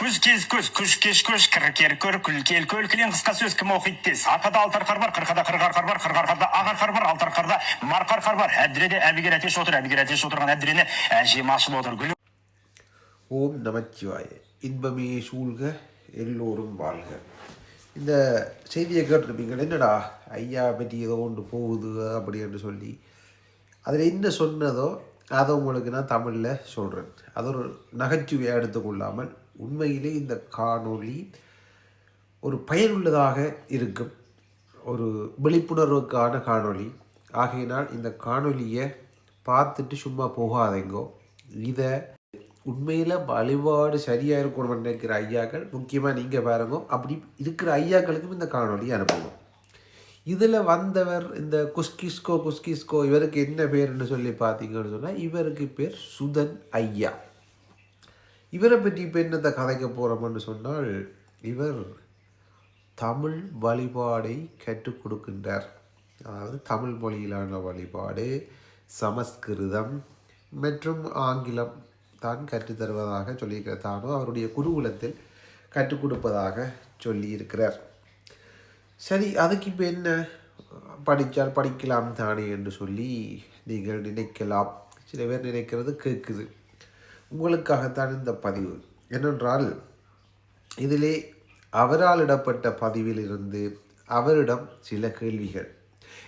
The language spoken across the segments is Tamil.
Көз кез көз, күш кеш көш, кір көр, күл кел көл, кілең қысқа сөз кім оқиды тез. Арқада алты арқар бар, қырқада қырық арқар бар, қырық арқарда ақ арқар бар, алты арқарда марқа арқар бар. Әдіреде әбігер әтеш отыр, әбігер әтеш отырған әдірене әжем ашып отыр. Гүлі ஓம் நமச்சிவாய இன்பமே சூழ்க எல்லோரும் வாழ்க. இந்த செய்தியை கேட்டிருப்பீங்க, என்னடா ஐயா பற்றி ஏதோ ஒன்று போகுது அப்படி என்று சொல்லி. அதில் என்ன சொன்னதோ அதை உங்களுக்கு நான் தமிழில் சொல்கிறேன். அது ஒரு நகைச்சுவையாக எடுத்துக்கொள்ளாமல் உண்மையிலே இந்த காணொளி ஒரு பயனுள்ளதாக இருக்கும், ஒரு விழிப்புணர்வுக்கான காணொளி. ஆகையினால் இந்த காணொலியை பார்த்துட்டு சும்மா போகாதீங்கோ. இதை உண்மையில் வழிபாடு சரியாக இருக்கணும்னு நினைக்கிற ஐயாக்கள் முக்கியமாக நீங்கள் பாருங்க. அப்படி இருக்கிற ஐயாக்களுக்கும் இந்த காணொலி அனுப்புவோம். இதில் வந்தவர் இந்த குஸ்கிஸ்கோ இவருக்கு என்ன பேர்னு சொல்லி பார்த்தீங்கன்னு சொன்னால், இவருக்கு பேர் சுதன் ஐயா. இவரை பற்றி இப்போ என்னத்தை கதைக்க போகிறோம்னு சொன்னால், இவர் தமிழ் வழிபாடை கற்றுக் கொடுக்கின்றார். அதாவது தமிழ் மொழியிலான வழிபாடு, சமஸ்கிருதம் மற்றும் ஆங்கிலம் தான் கற்றுத்தருவதாக சொல்லியிருக்கிறார். தானும் அவருடைய குருகுலத்தில் கற்றுக் கொடுப்பதாக சொல்லியிருக்கிறார். சரி, அதுக்கு இப்போ என்ன, படித்தால் படிக்கலாம் தானே என்று சொல்லி நீங்கள் நினைக்கலாம். சில பேர் நினைக்கிறது கேட்குது. உங்களுக்காகத்தான் இந்த பதிவு. என்னென்றால், இதிலே அவரால் இடப்பட்ட பதிவிலிருந்து அவரிடம் சில கேள்விகள்.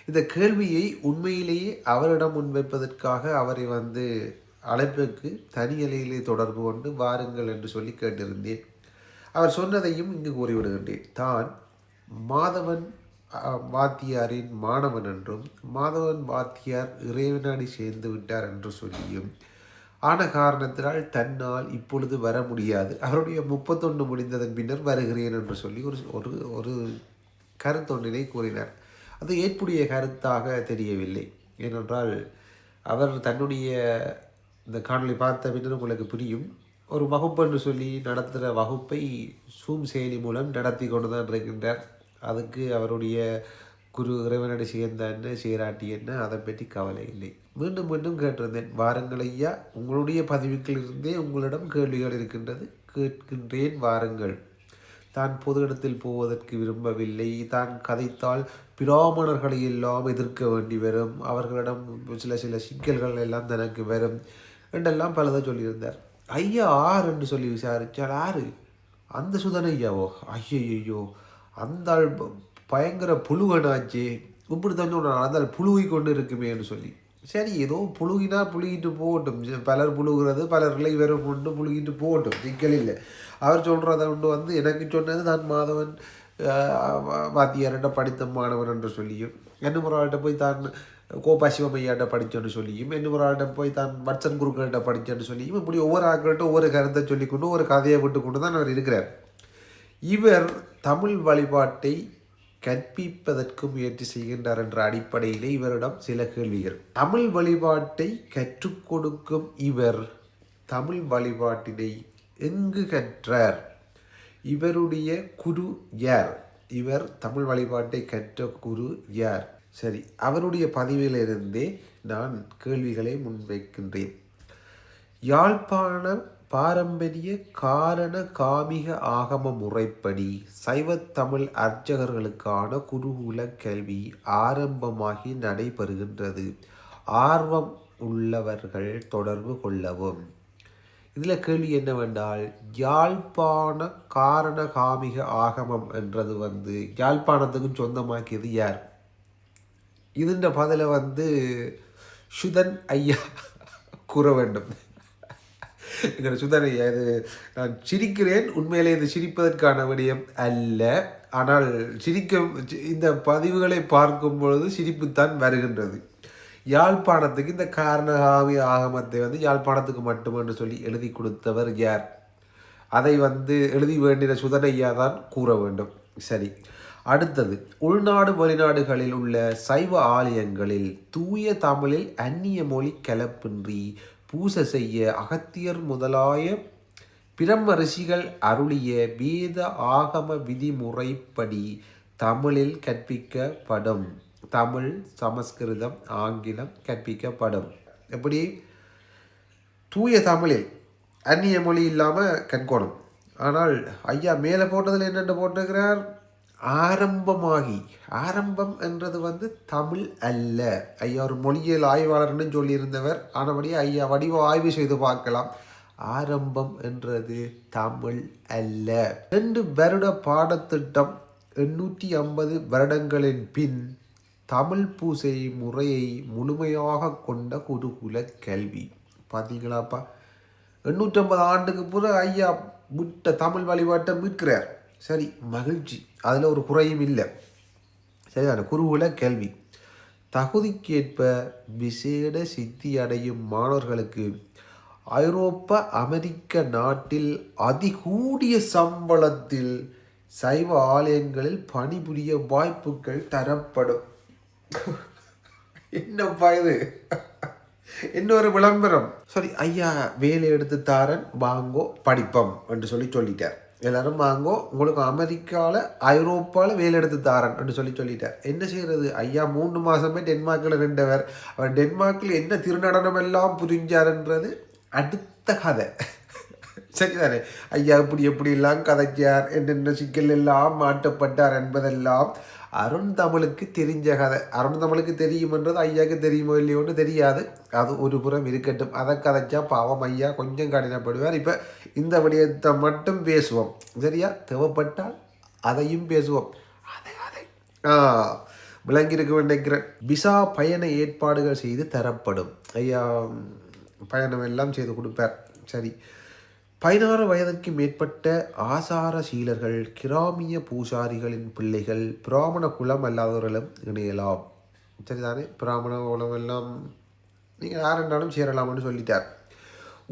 இந்த கேள்வியை உண்மையிலேயே அவரிடம் முன்வைப்பதற்காக அவரை அழைப்புக்கு தனியலையிலே தொடர்பு கொண்டு வாருங்கள் என்று சொல்லி கேட்டிருந்தேன். அவர் சொன்னதையும் இங்கு கூறிவிடுகின்றேன். தான் மாதவன் வாத்தியாரின் மாணவன் என்றும், மாதவன் வாத்தியார் இறைவனாடி சேர்ந்து விட்டார் என்று சொல்லியும், ஆன காரணத்தினால் தன்னால் இப்பொழுது வர முடியாது, அவருடைய 31 முடிந்ததன் பின்னர் வருகிறேன் என்று சொல்லி ஒரு ஒரு கருத்தொன்றினை கூறினார். அது ஏற்புடைய கருத்தாக தெரியவில்லை. ஏனென்றால் அவர் தன்னுடைய இந்த காணொலி பார்த்த பின்னர் உங்களுக்கு புரியும், ஒரு வகுப்பு என்று சொல்லி நடத்துகிற வகுப்பை சூம் செயலி மூலம் நடத்தி கொண்டு தான் இருக்கின்றார். அதுக்கு அவருடைய குரு இறைவனடி சேர்ந்த என்ன சீராட்டி என்ன அதை பற்றி கவலை இல்லை. மீண்டும் மீண்டும் கேட்டிருந்தேன், வாருங்கள் ஐயா, உங்களுடைய பதிவுகளிலிருந்தே உங்களிடம் கேள்விகள் இருக்கின்றது, கேட்கின்றேன், வாருங்கள். தான் பொது இடத்தில் போவதற்கு விரும்பவில்லை, தான் கதைத்தால் பிராமணர்களை எல்லாம் எதிர்க்க வேண்டி வரும், அவர்களிடம் சில சிக்கல்கள் எல்லாம் தனக்கு வரும் என்றெல்லாம் பலதை சொல்லியிருந்தார். ஐயா ஆறு என்று சொல்லி விசாரித்தால், ஆறு அந்த சுதன் ஐயாவோ, ஐயோ அந்த பயங்கர புழுகனாச்சே, இப்படி தான் சொல்கிறான், அந்த புழுகி கொண்டு இருக்குமே என்று சொல்லி. சரி, ஏதோ புழுகினா புழுகிட்டு போகட்டும், பலர் புழுகிறது, பலர்களை இவரை கொண்டு புழுகிட்டு போகட்டும், சிக்கல் இல்லை. அவர் சொல்கிறத கொண்டு எனக்கு சொன்னது தான் மாதவன் வாத்தியார்கிட்ட படித்த மாணவன் என்று சொல்லியும், இன்னும் ஒரு ஆள்கிட்ட போய் தான் கோபா சிவமையாட்ட படித்தோன்னு சொல்லியும், இன்னும் ஒரு ஆள்கிட்ட போய் தான் வட்சன் குருக்கள்கிட்ட படித்தோன்னு சொல்லியும், இப்படி ஒவ்வொரு ஆட்கள்கிட்ட ஒவ்வொரு கருத்தை சொல்லிக்கொண்டு ஒரு கதையை விட்டு கொண்டு தான் அவர் இருக்கிறார். இவர் தமிழ் வழிபாட்டை கற்பிப்பதற்கு முயற்சி செய்கின்றார் என்ற அடிப்படையிலே இவரிடம் சில கேள்விகள். தமிழ் வழிபாட்டை கற்றுக் கொடுக்கும் இவர் தமிழ் வழிபாட்டினை எங்கு கற்றார்? இவருடைய குரு யார்? இவர் தமிழ் வழிபாட்டை கற்ற குரு யார்? சரி, அவருடைய பதிவிலிருந்தே நான் கேள்விகளை முன்வைக்கின்றேன். யாழ்ப்பாண பாரம்பரிய காரண காமிக ஆகம முறைப்படி சைவத்தமிழ் அர்ச்சகர்களுக்கான குருகுல கல்வி ஆரம்பமாகி நடைபெறுகின்றது. ஆர்வம் உள்ளவர்கள் தொடர்பு கொள்ளவும். இதில் கேள்வி என்னவென்றால், யாழ்ப்பாண காரண காமிக ஆகமம் என்றது யாழ்ப்பாணத்துக்கு சொந்தமாக்கியது யார்? இதுன்ற பதில சுதன் ஐயா கூற வேண்டும். எங்கள் சுதன் ஐயா, இது நான் சிரிக்கிறேன், உண்மையிலே இது சிரிப்பதற்கான விடயம் அல்ல. ஆனால் இந்த பதிவுகளை பார்க்கும் பொழுது சிரிப்புத்தான் வருகின்றது. யாழ்ப்பாணத்துக்கு இந்த காரணகாமி ஆகமத்தை யாழ்ப்பாணத்துக்கு மட்டுமென்று சொல்லி எழுதி கொடுத்தவர் யார்? அதை எழுதி வேண்டிய சுதனையா தான் கூற வேண்டும். சரி, அடுத்தது, உள்நாடு வெளிநாடுகளில் உள்ள சைவ ஆலயங்களில் தூய தமிழில் அந்நிய மொழி கலப்பின்றி பூசை செய்ய அகத்தியர் முதலாய பிரம்ம ரிஷிகள் அருளிய வேத ஆகம விதிமுறைப்படி தமிழில் கற்பிக்கப்படும். தமிழ், சமஸ்கிருதம், ஆங்கிலம் கற்பிக்கப்படும். எப்படி? தூய தமிழில், அந்நிய மொழி இல்லாமல் கற்கணும். ஆனால் ஐயா மேலே போட்டதில் என்னென்று போட்டிருக்கிறார், ஆரம்பமாகி. ஆரம்பம் என்றது வந்து தமிழ் அல்ல. ஐயா ஒரு மொழியியல் ஆய்வாளர்னு சொல்லியிருந்தவர். ஆனபடி ஐயா வடிவ ஆய்வு செய்து பார்க்கலாம். ஆரம்பம் என்றது தமிழ் அல்ல. 2 வருட பாடத்திட்டம் 850 வருடங்களின் பின் தமிழ் பூசை முறையை முழுமையாக கொண்ட குருகுல கல்வி. பார்த்தீங்களாப்பா, 850 ஆண்டுக்கு பிறகு ஐயா விட்ட தமிழ் வழிபாட்டை மீட்கிறார். சரி, மகிழ்ச்சி, அதில் ஒரு குறையும் இல்லை. சரிதான? குருகுல கல்வி தகுதிக்கேற்ப விசேட சித்தி அடையும் மாணவர்களுக்கு ஐரோப்பா அமெரிக்க நாட்டில் அதிகூடிய சம்பளத்தில் சைவ ஆலயங்களில் பணிபுரிய வாய்ப்புகள் தரப்படும். என்னப்பா இது, இன்னொரு விளம்பரம். சரி, ஐயா வேலை எடுத்து தாரன், வாங்கோ படிப்பம் என்று சொல்லிட்டார். எல்லாரும் வாங்கோ, உங்களுக்கு அமெரிக்காவில் ஐரோப்பாவில் வேலை எடுத்து தாரன் என்று சொல்லிட்டார். என்ன செய்கிறது, ஐயா 3 மாதமே டென்மார்க்கில் இருந்தவர். அவர் டென்மார்க்கில் என்ன திருநடனம் எல்லாம் புரிஞ்சார்ன்றது அடுத்த கதை. சரிதானே? ஐயா எப்படியெல்லாம் கதைச்சார், என்னென்ன சிக்கல் எல்லாம் மாட்டப்பட்டார் என்பதெல்லாம் அருண் தமிழுக்கு தெரிஞ்ச கதை. அருண் தமிழுக்கு தெரியுமென்றது ஐயாவுக்கு தெரியுமோ இல்லையோன்னு தெரியாது. அது ஒரு புறம் இருக்கட்டும். அதை கதைச்சா பாவம் ஐயா கொஞ்சம் கடினப்படுவார். இப்போ இந்த விடயத்தை மட்டும் பேசுவோம். சரியா? தேவைப்பட்டால் அதையும் பேசுவோம். அதை விளங்கியிருக்க நினைக்கிறேன். விசா பயண ஏற்பாடுகள் செய்து தரப்படும். ஐயா பயணம் எல்லாம் செய்து கொடுப்பார். சரி, 16 வயதுக்கு மேற்பட்ட ஆசார சீலர்கள், கிராமிய பூசாரிகளின் பிள்ளைகள், பிராமண குலம் அல்லாதவர்களும் இணையலாம். சரிதானே? பிராமண குலம் எல்லாம் நீங்கள் யாரென்றாலும் சேரலாம்னு சொல்லிட்டார்.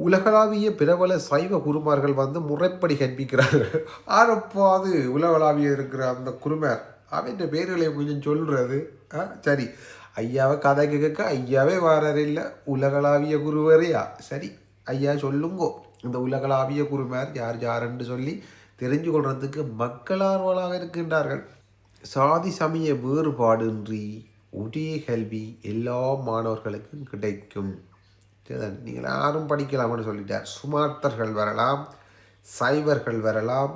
உலகளாவிய பிரபல சைவ குருமார்கள் வந்து முறைப்படி கற்பிக்கிறார்கள். ஆரப்பாது உலகளாவிய இருக்கிற அந்த குருமார் அவன் பேர்களை கொஞ்சம் சொல்கிறது. சரி, ஐயாவை கதை கேட்க ஐயாவே வாரார் இல்லை, உலகளாவிய குருவரையா? சரி ஐயா சொல்லுங்கோ, இந்த உலகளாவிய குருமார் யார் யாருன்னு சொல்லி தெரிஞ்சு கொள்றதுக்கு மக்கள் ஆர்வலாக இருக்கின்றார்கள். சாதி சமய வேறுபாடின்றி ஒரே கல்வி எல்லா மாணவர்களுக்கும் கிடைக்கும். நீங்கள் யாரும் படிக்கலாம்னு சொல்லிட்டார். சுமார்த்தர்கள் வரலாம், சைவர்கள் வரலாம்,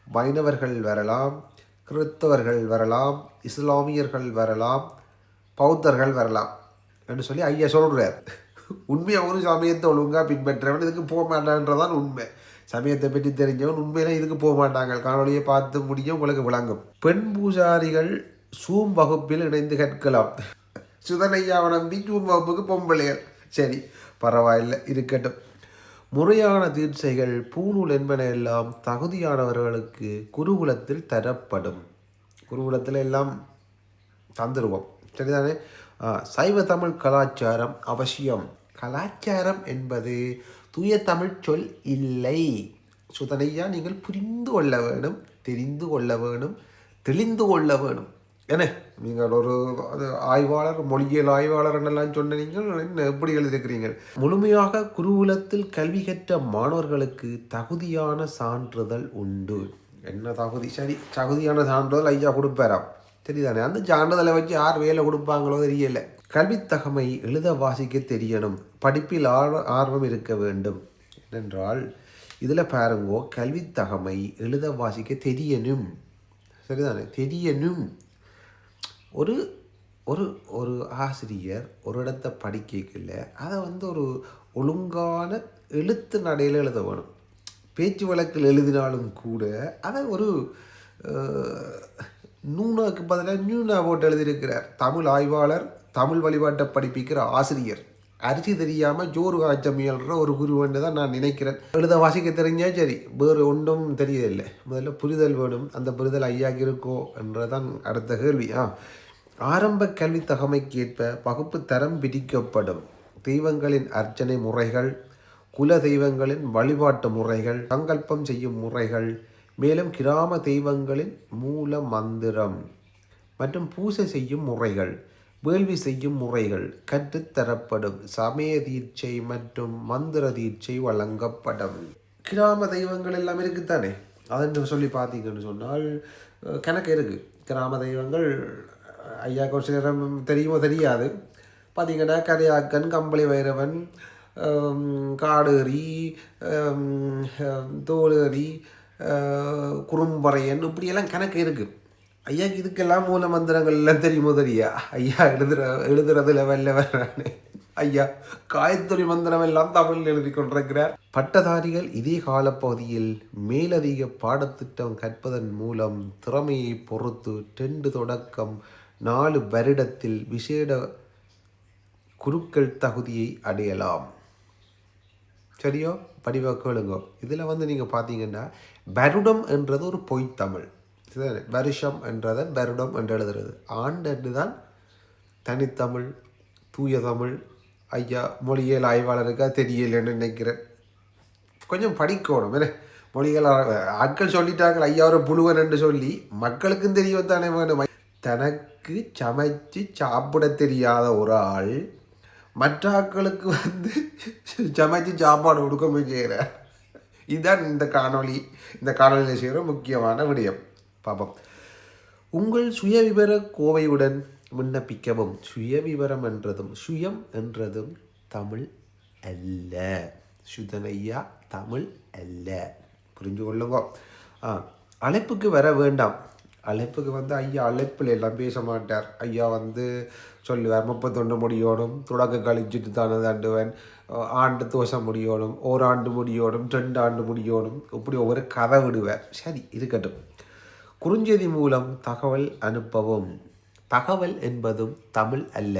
வைணவர்கள் வரலாம், கிறிஸ்தவர்கள் வரலாம், இஸ்லாமியர்கள் வரலாம், பௌத்தர்கள் வரலாம் என்று சொல்லி ஐயா சொல்கிறார். உண்மையாக ஒரு சமயத்தை ஒழுங்காக பின்பற்றவன் இதுக்கு போக மாட்டான்றதான் உண்மை. சமயத்தை பற்றி தெரிஞ்சவன் உண்மையில இதுக்கு போக மாட்டாங்க. காணொலியை பார்த்து முடியும், உங்களுக்கு விளங்கும். பெண் பூஜாரிகள் சூம் வகுப்பில் இணைந்து கற்கலாம். சுதனையாவை நம்பி சூம் வகுப்புக்கு பொம்பளைகள். சரி, பரவாயில்லை, இருக்கட்டும். முறையான தீட்சைகள் பூநூல் என்பன எல்லாம் தகுதியானவர்களுக்கு குருகுலத்தில் தரப்படும். குருகுலத்தில் எல்லாம் தந்துடுவோம். சரிதானே? சைவ தமிழ் கலாச்சாரம் அவசியம். கலாச்சாரம் என்பது தூய தமிழ் சொல் இல்லை. சுதனையா, நீங்கள் புரிந்து கொள்ள வேணும், தெரிந்து கொள்ள வேணும், தெளிந்து கொள்ள வேணும். என்ன நீங்கள் ஒரு ஆய்வாளர், மொழியியல் ஆய்வாளர் என்னெல்லாம் சொன்ன நீங்கள் என்ன எப்படி எழுதியிருக்கிறீர்கள்? முழுமையாக குருகுலத்தில் கல்வி கற்ற மாணவர்களுக்கு தகுதியான சான்றிதழ் உண்டு. என்ன தகுதி? சரி, தகுதியான சான்றிதழ் ஐயா கொடுப்பாராம். சரிதானே? அந்த சான்றிதழை வச்சு யார் வேலை கொடுப்பாங்களோ தெரியல. கல்வித்தகமை எழுத வாசிக்க தெரியணும், படிப்பில் ஆர்வம் இருக்க வேண்டும். ஏனென்றால் இதில் பாருங்கோ, கல்வித்தகமை எழுத வாசிக்க தெரியணும். சரிதானே? தெரியணும். ஒரு ஒரு ஒரு ஆசிரியர் ஒரு இடத்த படிக்கல, அதை வந்து ஒரு ஒழுங்கான எழுத்து நடையில் எழுத வேணும். பேச்சு வழக்கில் எழுதினாலும் கூட அதை ஒரு நூனாக்கு பதிலாக நியூனா போட்டு எழுதியிருக்கிறார். தமிழ் ஆய்வாளர், தமிழ் வழிபாட்டை படிப்பிக்கிற ஆசிரியர். அரிசி தெரியாமல் ஜோறு காய்ச்ச முயல்ற ஒரு குருவன்னு தான் நான் நினைக்கிறேன். எழுத வாசிக்க தெரிஞ்சா சரி, வேறு ஒன்றும் தெரியதில்லை. முதல்ல புரிதல் வேணும். அந்த புரிதல் ஐயாக்கு இருக்கோ என்றதான் அடுத்த கேள்வி. ஆரம்ப கல்வி தகமைக்கேற்ப வகுப்பு தரம் பிரிக்கப்படும். தெய்வங்களின் அர்ச்சனை முறைகள், குல தெய்வங்களின் வழிபாட்டு முறைகள், சங்கல்பம் செய்யும் முறைகள், மேலும் கிராம தெய்வங்களின் மூல மந்திரம் மற்றும் பூசை செய்யும் முறைகள், வேள்வி செய்யும் முறைகள் கற்றுத்தரப்படும். சமய தீட்சை மற்றும் மந்திர தீட்சை வழங்கப்படும். கிராம தெய்வங்கள் எல்லாம் இருக்குத்தானே, அதென்று சொல்லி பார்த்தீங்கன்னு சொன்னால் கணக்கு இருக்குது. கிராம தெய்வங்கள் ஐயாவுக்கு ஒரு சில தெரியுமோ தெரியாது. பார்த்தீங்கன்னா கரையாக்கன், கம்பளி வைரவன், காடேறி, தோளேறி, குறும்பறையன் இப்படியெல்லாம் கணக்கு இருக்குது. ஐயாக்கு இதுக்கெல்லாம் மூல மந்திரங்கள் எல்லாம் தெரியுமோ தெரியா? ஐயா எழுதுறதுல வல்லவரானே ஐயா காயத்ரி மந்திரம் எல்லாம் தமிழில் எழுதி கொண்டிருக்கிறார். பட்டதாரிகள் இதே காலப்பகுதியில் மேலதிக பாடத்திட்டம் கற்பதன் மூலம் திறமையை பொறுத்து 2 தொடக்கம் 4 வருடத்தில் விசேட குருக்கள் தகுதியை அடையலாம். சரியோ? படிவாக கேளுங்க. இதில் நீங்கள் பார்த்தீங்கன்னா வருடம் என்றது ஒரு பொய்த்தமிழ். வருஷம் என்றதை வருடம் என்று எழுதுறது. ஆண்டு என்று தான் தனித்தமிழ், தூய தமிழ். ஐயா மொழியியல் ஆய்வாளருக்கா தெரியலன்னு நினைக்கிறேன். கொஞ்சம் படிக்கணும். என்ன மொழிகள் ஆட்கள் சொல்லிட்டாங்க ஐயா ஒரு புழுவன் என்று சொல்லி, மக்களுக்கும் தெரிய தானே வேணும். தனக்கு சமைச்சு சாப்பிட தெரியாத ஒரு ஆள் மற்ற ஆட்களுக்கு சமைச்சு சாப்பாடு கொடுக்க செய்கிறார். இதுதான் இந்த காணொலியில் செய்கிற முக்கியமான விடயம். பாப்போம். உங்கள் சுயவிவர கோவையுடன் விண்ணப்பிக்கவும். சுயவிவரம் என்றதும் சுயம் என்றதும் தமிழ் அல்ல. சுதனையா தமிழ் அல்ல, புரிஞ்சு கொள்ளுங்க. அழைப்புக்கு வர வேண்டாம். அழைப்புக்கு ஐயா அழைப்பில் எல்லாம் பேச மாட்டார். ஐயா சொல்லுவார் 31 முடியோடும், தொடக்க கழிச்சுட்டு தானே தாண்டுவேன், ஆண்டு தோசம் முடியோடும், ஓராண்டு முடியோடும், 2 ஆண்டு முடியோடும், இப்படி ஒவ்வொரு கதை விடுவார். சரி இருக்கட்டும். குறுஞ்செய்தி மூலம் தகவல் அனுப்பவும். தகவல் என்பதும் தமிழ் அல்ல.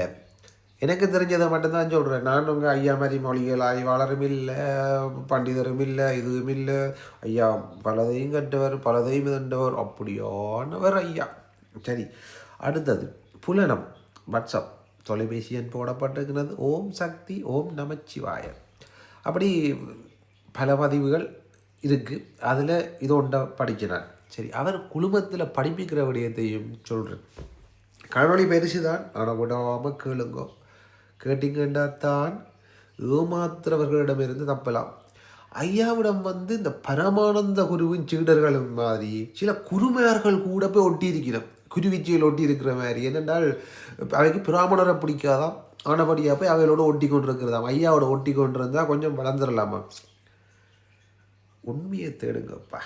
எனக்கு தெரிஞ்சதை மட்டும்தான் சொல்கிறேன். நான் உங்கள் ஐயா மாதிரி மொழிகள் ஆய்வாளரும் இல்லை, பண்டிதரும் இல்லை, இதுவும் இல்லை. ஐயா பலதையும் கட்டவர், பலதையும் கண்டவர், அப்படியானவர் ஐயா. சரி, அடுத்தது புலனம். வாட்ஸ்அப் தொலைபேசி எண் போடப்பட்டிருக்கிறது. ஓம் சக்தி, ஓம் நமச்சிவாய. அப்படி பல பதிவுகள் இருக்குது. அதில் இது ஒன்றை படிக்கிறான். சரி, அவர் குழுமத்தில் படிப்பிக்கிற விடயத்தையும் சொல்கிறேன். காணொளி பெருசு தான், ஆனால் விடாமல் கேளுங்கோ. கேட்டிங்கன்னா தான் ஏமாத்துறவர்களிடமிருந்து தப்பலாம். ஐயாவிடம் இந்த பரமானந்த குருவின் சீடர்களும் மாதிரி சில குருமார்கள் கூட போய் ஒட்டி இருக்கிறோம். குருவிச்சியில் ஒட்டி இருக்கிற மாதிரி. என்னென்றால் அவைக்கு பிராமணரை பிடிக்காதான், ஆனபடியாக போய் அவைகளோட ஒட்டி கொண்டு இருக்கிறதாம். ஐயாவோட ஒட்டி கொண்டு இருந்தால் கொஞ்சம் வளர்ந்துடலாமா? உண்மையை தேடுங்கப்பா,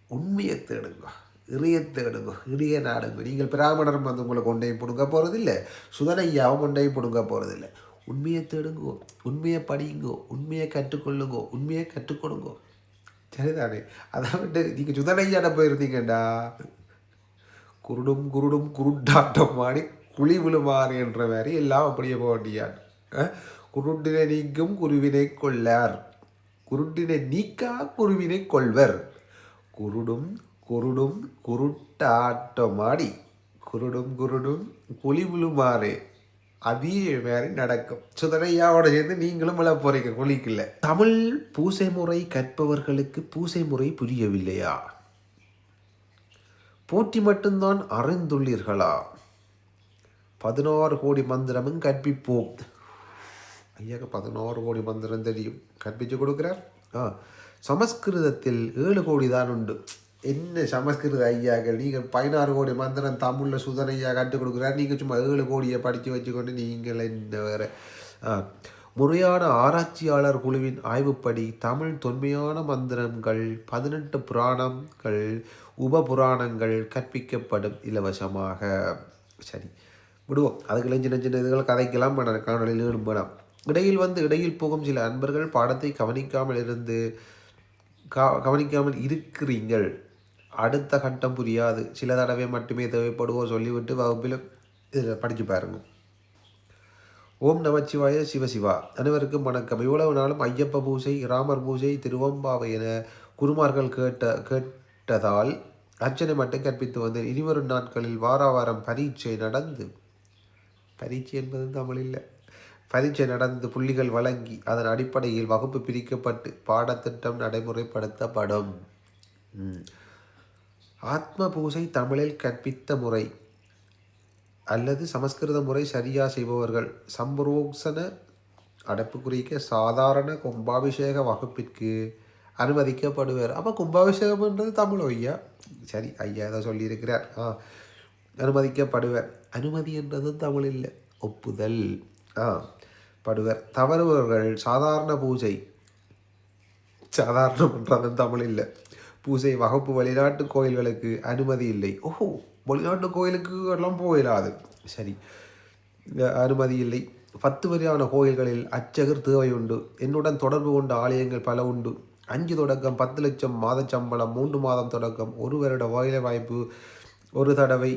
உண்மையை தேடுங்க, இறைய தேடுங்க, இறைய நாடுங்க. நீங்கள் பிராமணரும் உங்களை கொண்டையும் பிடுங்க போகிறதில்லை, சுதனையாவும் கொண்டையும் பிடுங்க போகிறதில்லை. உண்மையை தேடுங்கோ, உண்மையை படிங்கோ, உண்மையை கற்றுக்கொள்ளுங்கோ, உண்மையை கற்றுக்கொடுங்கோ. சரிதானே? அதை விட்டு நீங்கள் சுதனையாட போயிருந்தீங்கடா குருடும் குருடும் குருட்டாட்டம் ஆடி குழி விழுமாறு என்ற மாதிரி எல்லாம் அப்படியே போக வேண்டியான். குருட்டினை நீக்கும் குருவினை கொள்ளார், குருட்டினை நீக்கா குருவினை கொள்வர். குருடும் குருடும் குருட்டாட்டமாடி குருடும் குருடும் குழி விழுமாறு அதே மாதிரி நடக்கும். சுதனையாவோட சேர்ந்து நீங்களும் விழ போறீங்க குழிக்குள்ள. தமிழ் பூசை முறை கற்பவர்களுக்கு பூசை முறை புரியவில்லையா? போற்றி மட்டும்தான் அறிந்துள்ளீர்களா? 16 கோடி மந்திரமும் கற்பிப்போம். ஐயாக்கு 16 கோடி மந்திரம் தெரியும், கற்பிச்சு கொடுக்குறார். சமஸ்கிருதத்தில் 7 கோடி தான் உண்டு. என்ன சமஸ்கிருத ஐயாக்கள், நீங்கள் 16 கோடி மந்திரம் தமிழில் சுதனையா கற்றுக் கொடுக்குறார், நீங்கள் சும்மா 7 கோடியை படித்து வச்சுக்கொண்டு நீங்கள் என்ன வேறு. முறையான ஆராய்ச்சியாளர் குழுவின் ஆய்வுப்படி தமிழ் தொன்மையான மந்திரங்கள் 18 புராணங்கள் உபபுராணங்கள் கற்பிக்கப்படும் இலவசமாக. சரி விடுவோம், அதுக்கு சின்ன சின்ன இதுகள் கதைக்கலாம் வேணாம், காணொலியில் ஈடுபடலாம். இடையில் போகும் சில அன்பர்கள் பாடத்தை கவனிக்காமல் இருக்கிறீங்கள். அடுத்த கட்டம் புரியாது, சில தடவை மட்டுமே தேவைப்படுவோம் சொல்லிவிட்டு வகுப்பில் இதில் படித்து பாருங்க. ஓம் நமச்சிவாய சிவசிவா. அனைவருக்கும் வணக்கம். இவ்வளவு நாளும் ஐயப்ப பூஜை, ராமர் பூஜை, திருவம்பாவை என குருமார்கள் கேட்டதால் அர்ச்சனை மட்டும் கற்பித்து வந்தேன். இனிவரும் நாட்களில் வாரம் பரீட்சை நடந்து, பரீட்சை என்பது தமிழ் இல்லை, பரீட்சை நடந்து புள்ளிகள் வழங்கி அதன் அடிப்படையில் வகுப்பு பிரிக்கப்பட்டு பாடத்திட்டம் நடைமுறைப்படுத்தப்படும். ஆத்ம பூஜை தமிழில் கற்பித்த முறை அல்லது சமஸ்கிருத முறை சரியாக செய்பவர்கள் சம்பரோக்சன அடைப்பு குறிக்க சாதாரண கும்பாபிஷேக வகுப்பிற்கு அனுமதிக்கப்படுவார். அப்போ கும்பாபிஷேகம்ன்றது தமிழ் ஐயா. சரி, ஐயா ஏதோ சொல்லியிருக்கிறார். அனுமதிக்கப்படுவர். அனுமதி என்றது தமிழ் இல்லை, ஒப்புதல் படுவர். தவறுவர்கள் சாதாரண பூஜை, சாதாரணம்ன்றது தமிழ் இல்லை, பூசை வகுப்பு வெளிநாட்டு கோயில்களுக்கு அனுமதி இல்லை. ஓஹோ, வெளிநாட்டு கோயிலுக்கு எல்லாம் போயிடாது. சரி, அனுமதி இல்லை. 10 வரையான கோயில்களில் அர்ச்சகர் தேவை உண்டு. என்னுடன் தொடர்பு கொண்ட ஆலயங்கள் பல உண்டு. 5 தொடக்கம் 10 லட்சம் மாத சம்பளம், 3 மாதம் தொடக்கம் 1 வருட வேலை வாய்ப்பு, ஒரு தடவை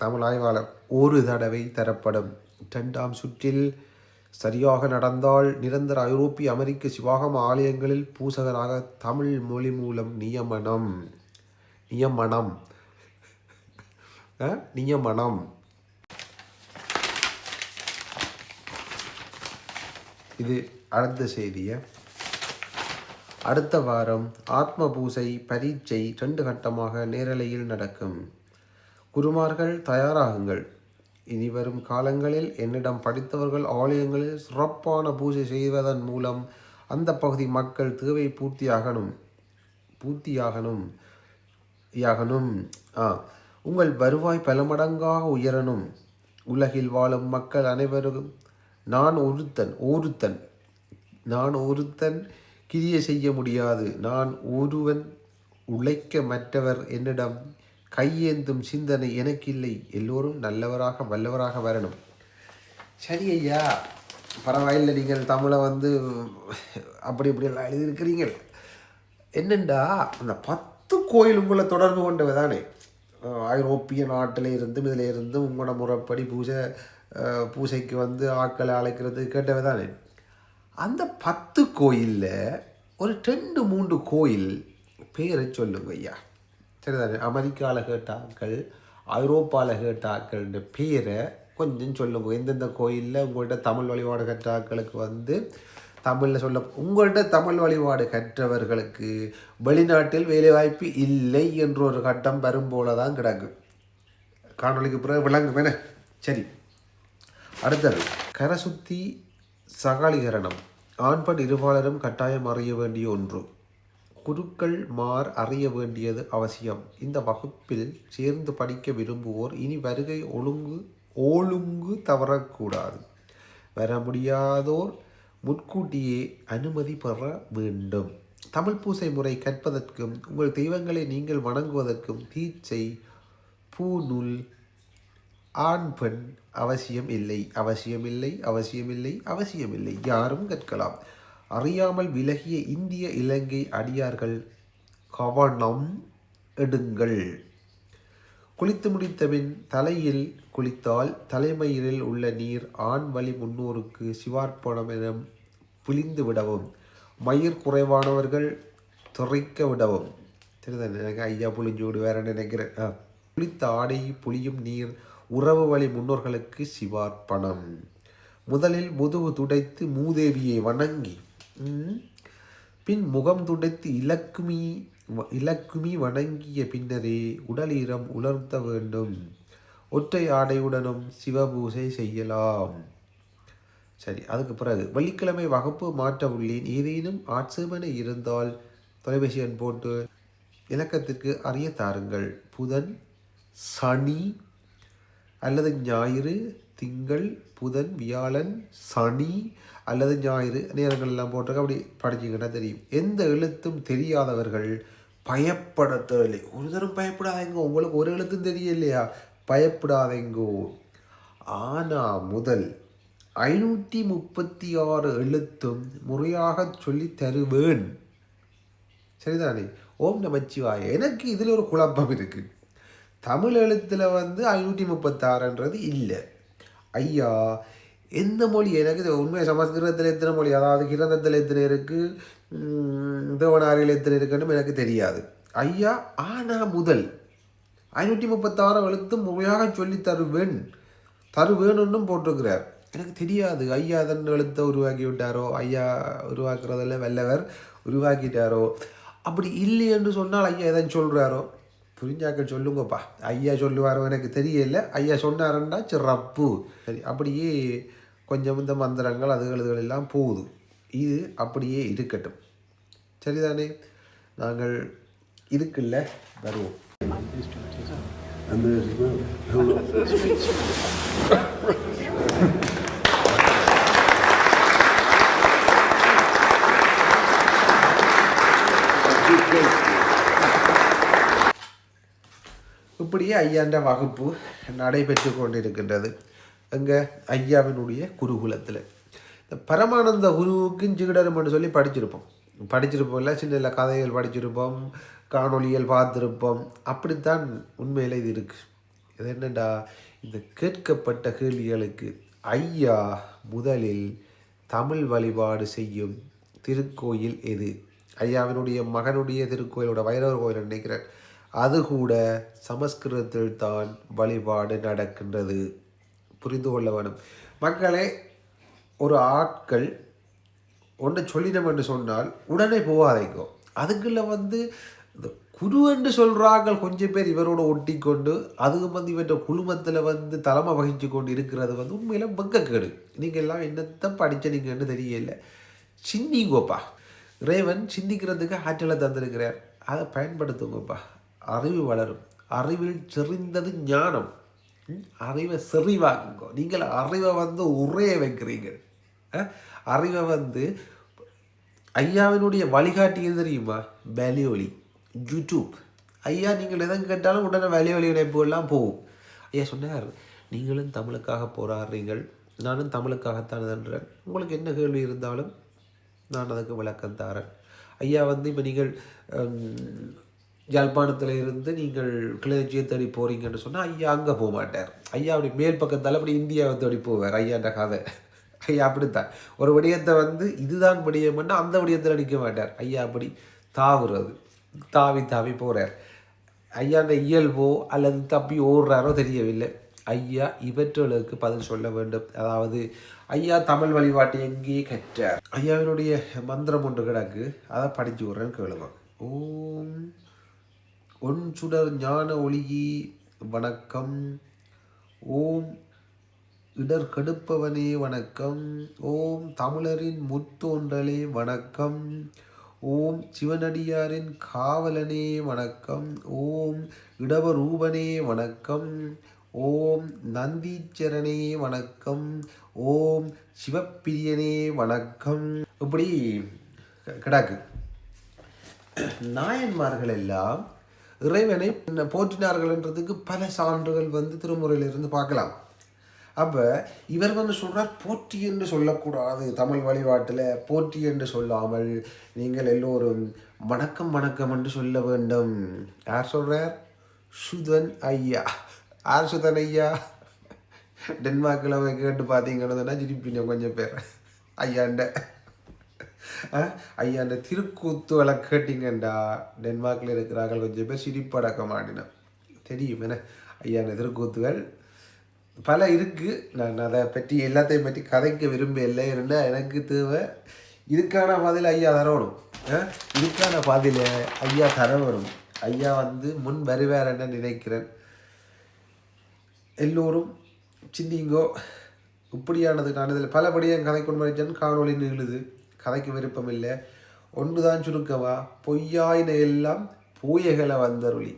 தமிழ் ஆய்வாளர் ஒரு தடவை தரப்படும். 2ஆம் சுற்றில் சரியாக நடந்தால் நிரந்தர ஐரோப்பிய அமெரிக்க சிவாகம ஆலயங்களில் பூசகராக தமிழ் மொழி மூலம் நியமனம். இது அடுத்த செய்தியை. அடுத்த வாரம் ஆத்ம பூசை பரீட்சை 2 கட்டமாக நேரலையில் நடக்கும். குருமார்கள் தயாராகுங்கள். இனி வரும் காலங்களில் என்னிடம் படித்தவர்கள் ஆலயங்களில் சிறப்பான பூஜை செய்வதன் மூலம் அந்த பகுதி மக்கள் தேவை பூர்த்தியாகணும். உங்கள் வருவாய் பல மடங்காக உயரணும். உலகில் வாழும் மக்கள் அனைவரும் நான் ஒருத்தன் கிரியை செய்ய முடியாது. நான் ஒருவன் உழைக்க மற்றவர் என்னிடம் கையேந்தும் சிந்தனை எனக்கு இல்லை. எல்லோரும் நல்லவராக வல்லவராக வரணும். சரி ஐயா, பரவாயில்லை. நீங்கள் தமிழை அப்படி எல்லாம் எழுதியிருக்கிறீங்க. என்னண்டா அந்த 10 கோயில் உங்களை தொடர்பு கொண்டவை தானே. ஐரோப்பிய நாட்டில் இருந்தும் இதில் இருந்தும் உங்களோட முறைப்படி பூசைக்கு ஆட்களை அழைக்கிறது கேட்டவை தானே. அந்த 10 கோயிலில் ஒரு 2-3 கோயில் பேரை சொல்லுங்க ஐயா. சரிதானே. அமெரிக்காவில் கேட்ட ஆட்கள், ஐரோப்பாவில் கேட்ட ஆட்கள்ன்ற பேரை கொஞ்சம் சொல்லுங்க. எந்தெந்த கோயிலில் உங்கள்கிட்ட தமிழ் வழிபாடு கற்ற ஆட்களுக்கு தமிழில் உங்கள்கிட்ட தமிழ் வழிபாடு கற்றவர்களுக்கு வெளிநாட்டில் வேலைவாய்ப்பு இல்லை என்ற ஒரு கட்டம் வரும்போல தான் கிடக்கு. காணொலிக்கு பிறகு விளங்குவேன. சரி, அடுத்தது கரசுத்தி சகாலிகரணம். ஆண்பெண் இருபாலரும் கட்டாயம் அறிய வேண்டிய ஒன்று. குருக்கள் அறிய வேண்டியது அவசியம். இந்த வகுப்பில் சேர்ந்து படிக்க விரும்புவோர் இனி வருகை ஒழுங்கு தவறக்கூடாது. வர முடியாதோர் முன்கூட்டியே அனுமதி பெற வேண்டும். தமிழ் பூசை முறை கற்பதற்கும் உங்கள் தெய்வங்களை நீங்கள் வணங்குவதற்கும் தீட்சை, பூநூல், ஆண் பெண் அவசியமில்லை. யாரும் கற்கலாம். அறியாமல் விலகிய இந்திய இலங்கை அடியார்கள் கவனம் எடுங்கள். குளித்து முடித்தபின் தலையில் குளித்தால் தலைமயிரில் உள்ள நீர் ஆண் வழி முன்னோருக்கு சிவார்ப்பணம் என பிழிந்து விடவும், மயிர் குறைவானவர்கள் துறைக்க விடவும். சரிதான், எனக்கு ஐயா புளிஞ்சு விடு வேற நினைக்கிறேன். குளித்த ஆடை புளியும் நீர் உறவு வழி முன்னோர்களுக்கு சிவார்ப்பணம். முதலில் முதுகு துடைத்து மூதேவியை வணங்கி பின் முகம் துடைத்து இலக்குமி வணங்கிய பின்னரே உடலீரம் உலர்த்த வேண்டும். ஒற்றை ஆடையுடனும் சிவபூசை செய்யலாம். சரி, அதுக்கு பிறகு வெள்ளிக்கிழமை வகுப்பு மாற்ற உள்ளேன். ஏதேனும் ஆட்சேபனை இருந்தால் தொலைபேசி எண் போட்டு இலக்கத்திற்கு அறிய தாருங்கள். புதன், சனி அல்லது ஞாயிறு, திங்கள், புதன், வியாழன், சனி அல்லது ஞாயிறு நேரங்கள் எல்லாம் போட்டிருக்க. அப்படி படிச்சிங்கன்னா தெரியும். எந்த எழுத்தும் தெரியாதவர்கள் பயப்பட தேவை. ஒரு தரம் பயப்படாதீங்கோ. உங்களுக்கு ஒரு எழுத்தும் தெரியலையா, பயப்படாதீங்கோ. ஆனால் முதல் 536 எழுத்தும் முறையாக சொல்லி தருவேன். சரிதானே. ஓம் நமச்சிவாய. எனக்கு இதில் ஒரு குழப்பம் இருக்குது. தமிழ் எழுத்தில் 536ன்றது இல்லை. ஐயா, எந்த மொழி எனக்கு உண்மையாக சமஸ்கிருதத்தில் எத்தனை மொழி, அதாவது கிரந்தத்தில் எத்தனை இருக்குது, தேவனாரியில் எத்தனை இருக்குன்னு எனக்கு தெரியாது ஐயா. ஆனால் முதல் 536 எழுத்தும் முறையாக சொல்லி தருவேன்னு போட்டிருக்கிறார். எனக்கு தெரியாது. ஐயா அதன் எழுத்தை உருவாக்கி விட்டாரோ, ஐயா உருவாக்குறதில்ல வல்லவர் உருவாக்கிட்டாரோ. அப்படி இல்லை என்று சொன்னால் ஐயா எதன் சொல்கிறாரோ புரிஞ்சாக்க சொல்லுங்கப்பா. ஐயா சொல்லுவாரோ எனக்கு தெரியல. ஐயா சொன்னாருன்னா சிறப்பு. சரி, அப்படியே கொஞ்சம் இந்த மந்திரங்கள் அதுகள் எல்லாம் போகுது. இது அப்படியே இருக்கட்டும். சரிதானே. நாங்கள் இதுக்குள்ள வருவோம். இப்படியே ஐயாண்ட வகுப்பு நடைபெற்று கொண்டிருக்கின்றது எங்கள் ஐயாவினுடைய குருகுலத்தில். இந்த பரமானந்த குருவுக்கும் ஜிகடரும்னு சொல்லி படிச்சிருப்போம்ல, சின்ன கதைகள் படிச்சிருப்போம், காணொளிகள் பார்த்துருப்போம். அப்படித்தான் உண்மையில் இது இருக்குது. இது என்னடா, இந்த கேட்கப்பட்ட கேள்விகளுக்கு ஐயா முதலில் தமிழ் வழிபாடு செய்யும் திருக்கோயில் எது? ஐயாவினுடைய மகனுடைய திருக்கோயிலோட வைரவர் கோயில் நினைக்கிறேன், அது கூட சமஸ்கிருதத்தில் தான் வழிபாடு நடக்கின்றது. புரிந்து கொள்ள வேணும் மக்களே. ஒரு ஆட்கள் ஒன்று சொல்லினோம் என்று சொன்னால் உடனே போகாதைக்கோ. அதுக்குள்ள இந்த குரு என்று சொல்கிறாங்க கொஞ்சம் பேர் இவரோட ஒட்டி கொண்டு, அதுவும் இவற்ற குழுமத்தில் தலைமை வகிச்சு கொண்டு இருக்கிறது உண்மையில வெக்கக்கேடு. நீங்கள் எல்லாம் என்னத்தை படித்தீங்கன்னு தெரியல. சிந்திங்கோப்பா. இறைவன் சிந்திக்கிறதுக்கு ஆற்றலை தந்திருக்கிறார், அதை பயன்படுத்துங்கப்பா. அறிவு வளரும். அறிவில் செறிந்தது ஞானம். அறிவை செறிவாக்குங்கோ. நீங்கள் அறிவை உரைய வைக்கிறீங்க. அறிவை ஐயாவினுடைய வழிகாட்டியது தெரியுமா? வேலியொலி, யூடியூப். ஐயா நீங்கள் எதை கேட்டாலும் உடனே வேலியொலி இணைப்புகள்லாம் போகும். ஐயா சொன்னார், நீங்களும் தமிழுக்காக போராடுறீங்கள், நானும் தமிழுக்காகத்தான் தன்றேன். உங்களுக்கு என்ன கேள்வி இருந்தாலும் நான் அதுக்கு விளக்கம் தரேன். ஐயா இப்போ நீங்கள் யாழ்ப்பாணத்தில் இருந்து நீங்கள் கிளர்ச்சியை தேடி போகிறீங்கன்னு சொன்னால் ஐயா அங்கே போக மாட்டார். ஐயா அப்படி மேல் பக்கத்தால் அப்படி இந்தியாவை தேடி போவார். ஐயான்ற கதை. ஐயா அப்படித்தான் ஒரு விடயத்தை இதுதான் விடயம்னா அந்த விடயத்தில் நிற்க மாட்டார். ஐயா அப்படி தாவுறது, தாவி தாவி போகிறார். ஐயாண்ட இயல்போ அல்லது தப்பி ஓடுறாரோ தெரியவில்லை. ஐயா இவற்றுகளுக்கு பதில் சொல்ல வேண்டும். அதாவது ஐயா தமிழ் வழிபாட்டை எங்கேயே கற்றார். ஐயாவினுடைய மந்திரம் ஒன்று கிடக்கு, அதை படிச்சு விட்றேன்னு கேளுங்க. ஓம் ஒன் சுடர் ஞான ஒளியி வணக்கம். ஓம் இடர் கடுப்பவனே வணக்கம். ஓம் தமிழரின் முத்தோன்றலே வணக்கம். ஓம் சிவனடியாரின் காவலனே வணக்கம். ஓம் இடவரூபனே வணக்கம். ஓம் நந்தீச்சரனே வணக்கம். ஓம் சிவப்பிரியனே வணக்கம். இப்படி கிடக்கு. நாயன்மார்கள் எல்லாம் இறைவனை போற்றினார்கள்ன்றதுக்கு பல சான்றுகள் திருமுறையிலிருந்து பார்க்கலாம். அப்போ இவர் சொல்கிறார், போற்றி என்று சொல்லக்கூடாது. தமிழ் வழிபாட்டில் போற்றி என்று சொல்லாமல் நீங்கள் எல்லோரும் வணக்கம் வணக்கம் என்று சொல்ல வேண்டும். யார் சொல்கிறார்? சுதன் ஐயா. யார் சுதன் ஐயா? டென்மார்க்கில் கேட்டு பார்த்தீங்கன்னா ஜிடிப்பிங்க கொஞ்சம் பேர். ஐயாண்ட திருக்கூத்துகளை கேட்டிங்கண்டா டென்மார்க்கில் இருக்கிறார்கள் கொஞ்சம் பேர் சிரிப்படக்க மாட்டினேன். தெரியும் என்ன ஐயாண்ட திருக்கூத்துகள் பல இருக்குது. நான் அதை பற்றி எல்லாத்தையும் பற்றி கதைக்க விரும்பலை. ஏன்னா எனக்கு தேவை இதுக்கான பதில் ஐயா தரணும். இதுக்கான பதில் ஐயா தரவரும். ஐயா முன் வருவார்ன்னு நினைக்கிறேன். எல்லோரும் சிந்திங்கோ. இப்படியானது நான் இதில் பலபடியாக கதை கொண்டு வரைச்சேன். காணொலி நீளுது, கதைக்கு விருப்பம் இல்லை. ஒன்றுதான் சுருக்கவா, பொய்யாயின எல்லாம் பூயகளை வந்தருளி.